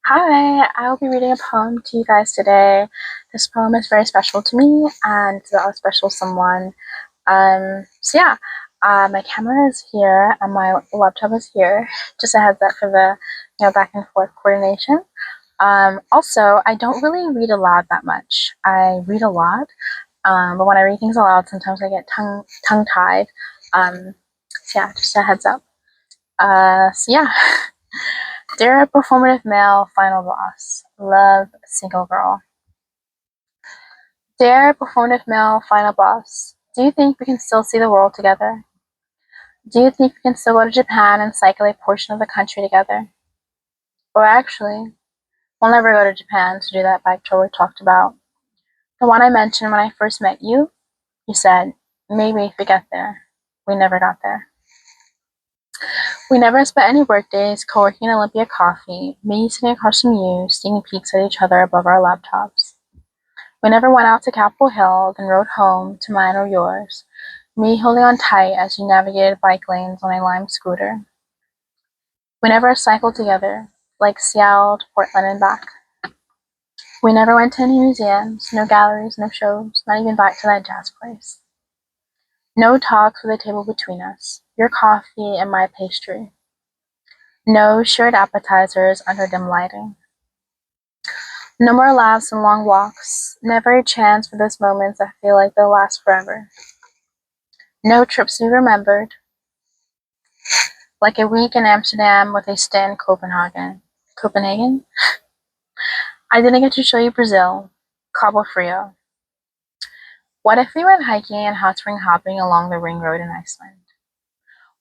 Hi, I will be reading a poem to you guys today. This poem is very special to me and it's about a special someone. My camera is here and my laptop is here. Just a heads up for the back and forth coordination. Also, I don't really read aloud that much. I read a lot, but when I read things aloud, sometimes I get tongue tied. Just a heads up. Uh, so yeah. Dear performative male final boss, love single girl. Dear performative male final boss, do you think we can still see the world together? Do you think we can still go to Japan and cycle a portion of the country together? Or actually, we'll never go to Japan to do that bike tour we talked about. The one I mentioned when I first met you? You said, maybe if we get there. We never got there. We never spent any workdays co-working at Olympia Coffee, me sitting across from you, sneaking peeks at each other above our laptops. We never went out to Capitol Hill, then rode home to mine or yours, me holding on tight as you navigated bike lanes on a Lime scooter. We never cycled together, like Seattle to Portland and back. We never went to any museums, no galleries, no shows, not even back to that jazz place. No talks with a table between us, your coffee and my pastry. No shared appetizers under dim lighting. No more laughs and long walks, never a chance for those moments that feel like they'll last forever. No trips to be remembered, like a week in Amsterdam with a stay in Copenhagen. Copenhagen? I didn't get to show you Brazil, Cabo Frio. What if we went hiking and hot spring hopping along the ring road in Iceland?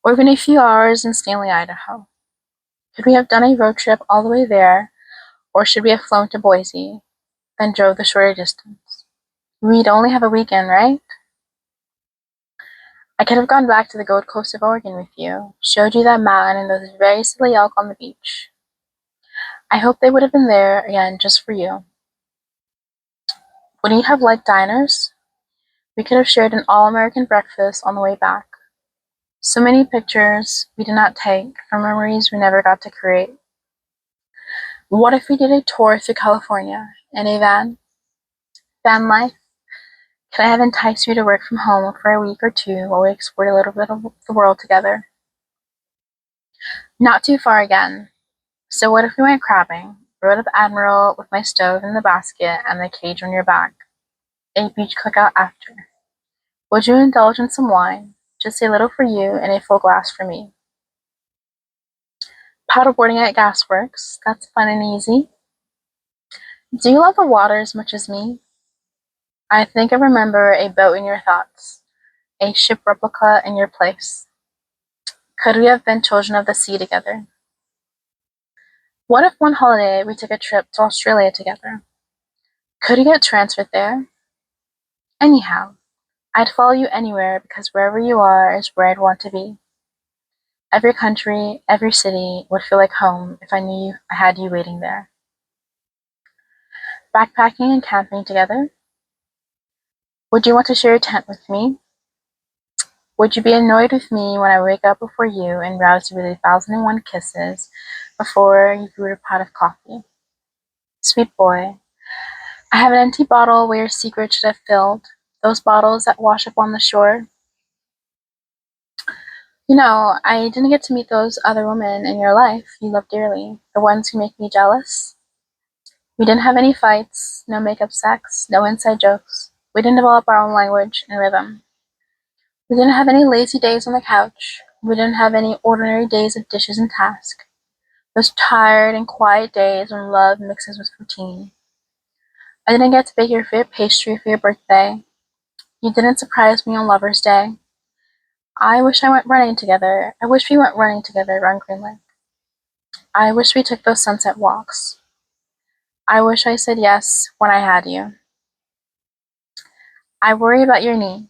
Or even a few hours in Stanley, Idaho? Could we have done a road trip all the way there, or should we have flown to Boise, then drove the shorter distance? We'd only have a weekend, right? I could have gone back to the Gold Coast of Oregon with you, showed you that mountain and those very silly elk on the beach. I hope they would have been there again just for you. Wouldn't you have liked diners? We could have shared an all-American breakfast on the way back. So many pictures we did not take from memories we never got to create. What if we did a tour through California in a van? Van life? Could I have enticed you to work from home for a week or two while we explored a little bit of the world together? Not too far again. So what if we went crabbing, rode up Admiral with my stove in the basket and the cage on your back? A beach cookout after. Would you indulge in some wine? Just a little for you and a full glass for me. Paddleboarding at Gasworks, that's fun and easy. Do you love the water as much as me? I think I remember a boat in your thoughts, a ship replica in your place. Could we have been children of the sea together? What if one holiday we took a trip to Australia together? Could you get transferred there? Anyhow, I'd follow you anywhere because wherever you are is where I'd want to be. Every country, every city would feel like home if I knew I had you waiting there. Backpacking and camping together? Would you want to share a tent with me? Would you be annoyed with me when I wake up before you and rouse you with 1,001 kisses before you brewed a pot of coffee? Sweet boy, I have an empty bottle where your secret should have filled, those bottles that wash up on the shore. I didn't get to meet those other women in your life you love dearly, the ones who make me jealous. We didn't have any fights, no make-up sex, no inside jokes. We didn't develop our own language and rhythm. We didn't have any lazy days on the couch. We didn't have any ordinary days of dishes and task. Those tired and quiet days when love mixes with routine. I didn't get to bake your favorite pastry for your birthday. You didn't surprise me on Lover's Day. I wish we went running together around Green Lake. I wish we took those sunset walks. I wish I said yes when I had you. I worry about your knee.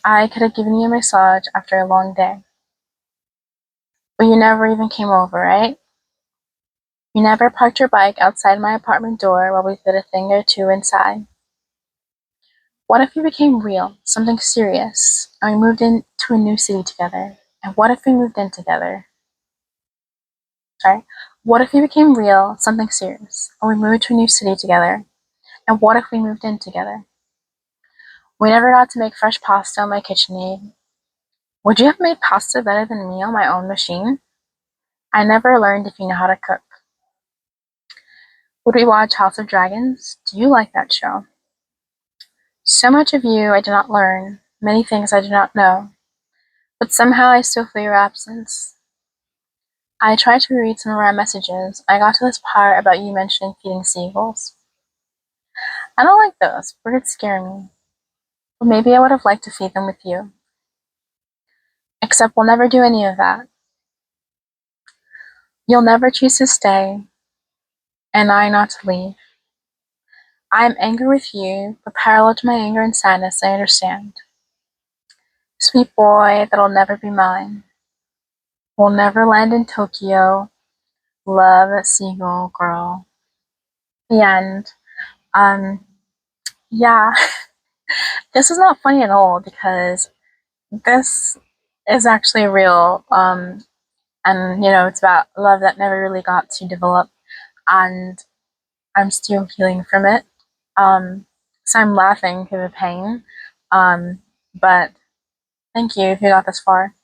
I could have given you a massage after a long day. But you never even came over, right? You never parked your bike outside my apartment door while we fit a thing or two inside. What if we became real, something serious, and we moved into a new city together? And what if we moved in together? Sorry. What if we became real, something serious, and we moved to a new city together? And what if we moved in together? We never got to make fresh pasta on my KitchenAid. Would you have made pasta better than me on my own machine? I never learned if you know how to cook. Would we watch House of Dragons? Do you like that show? So much of you I did not learn, many things I did not know, but somehow I still feel your absence. I tried to read some of our messages. I got to this part about you mentioning feeding seagulls. I don't like those. Birds scare me. But maybe I would have liked to feed them with you. Except we'll never do any of that. You'll never choose to stay, and I not to leave. I am angry with you, but parallel to my anger and sadness, I understand. Sweet boy that'll never be mine. We'll never land in Tokyo. Love, Seagull girl. The end. Um, yeah, this is not funny at all because this is actually real. And it's about love that never really got to develop, and I'm still healing from it. So I'm laughing through the pain. But thank you if you got this far.